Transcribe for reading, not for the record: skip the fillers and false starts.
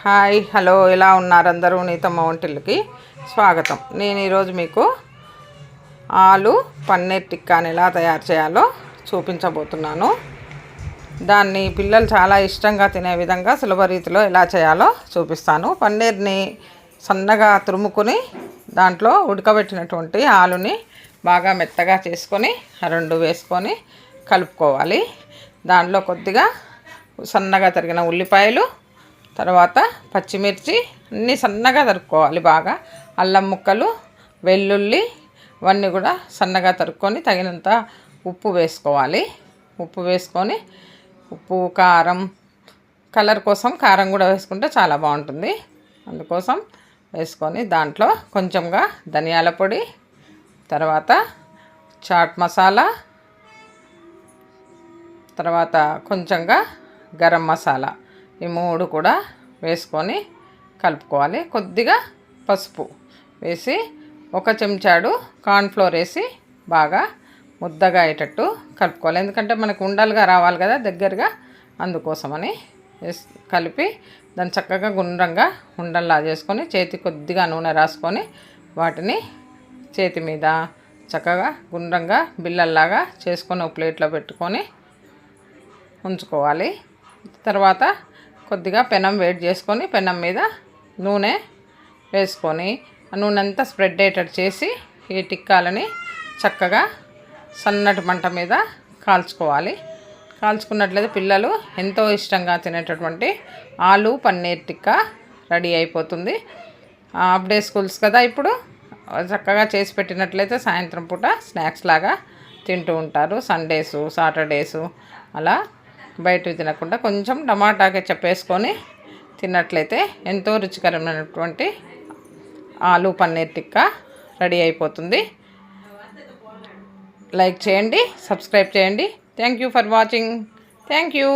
Hi hello ఎలా ఉన్నారు అందరూ? నీతమ్మ వంటలకి స్వాగతం. నేను ఈరోజు మీకు ఆలు పన్నీర్ టిక్కాని ఎలా తయారు చేయాలో చూపించబోతున్నాను. దాన్ని పిల్లలు చాలా ఇష్టంగా తినే విధంగా సులభ రీతిలో ఎలా చేయాలో చూపిస్తాను. పన్నీర్ని సన్నగా తురుముకొని దాంట్లో ఉడకబెట్టినటువంటి ఆలుని బాగా మెత్తగా చేసుకొని రెండు వేసుకొని కలుపుకోవాలి. దాంట్లో కొద్దిగా సన్నగా తరిగిన ఉల్లిపాయలు, తర్వాత పచ్చిమిర్చి అన్నీ సన్నగా తరుక్కోవాలి. బాగా అల్లం ముక్కలు, వెల్లుల్లి ఇవన్నీ కూడా సన్నగా తరుక్కొని తగినంత ఉప్పు వేసుకోవాలి. ఉప్పు వేసుకొని ఉప్పు, కారం, కలర్ కోసం కారం కూడా వేసుకుంటే చాలా బాగుంటుంది. అందుకోసం వేసుకొని దాంట్లో కొంచెంగా ధనియాల పొడి, తర్వాత చాట్ మసాలా, తర్వాత కొంచెంగా గరం మసాలా, ఈ మూడు కూడా వేసుకొని కలుపుకోవాలి. కొద్దిగా పసుపు వేసి ఒక చెంచాడు కార్న్ఫ్లోర్ వేసి బాగా ముద్దగా అయ్యేటట్టు కలుపుకోవాలి. ఎందుకంటే మనకు ఉండలుగా రావాలి కదా దగ్గరగా, అందుకోసమని కలిపి దాన్ని చక్కగా గుండ్రంగా ఉండల్లా చేసుకొని చేతి కొద్దిగా నూనె రాసుకొని వాటిని చేతి మీద చక్కగా గుండ్రంగా బిళ్ళల్లాగా చేసుకొని ఒక ప్లేట్లో పెట్టుకొని ఉంచుకోవాలి. తర్వాత కొద్దిగా పెనం వేడి చేసుకొని పెనం మీద నూనె వేసుకొని ఆ నూనె అంతా స్ప్రెడ్ అయ్యేటట్టు చేసి ఈ టిక్కాలని చక్కగా సన్నటి మంట మీద కాల్చుకోవాలి. కాల్చుకున్నట్లయితే పిల్లలు ఎంతో ఇష్టంగా తినేటటువంటి ఆలు పన్నీర్ టిక్కా రెడీ అయిపోతుంది. హాఫ్ డే స్కూల్స్ కదా, ఇప్పుడు చక్కగా చేసి పెట్టినట్లయితే సాయంత్రం పూట స్నాక్స్ లాగా తింటూ ఉంటారు. సండేసు, సాటర్డేసు అలా బయట తినకుండా కొంచెం టమాటా కెచప్ వేసుకొని తిన్నట్లయితే ఎంతో రుచికరమైనటువంటి ఆలు పన్నీర్ టిక్కా రెడీ అయిపోతుంది. లైక్ చేయండి, సబ్స్క్రైబ్ చేయండి. Thank you for watching. Thank you.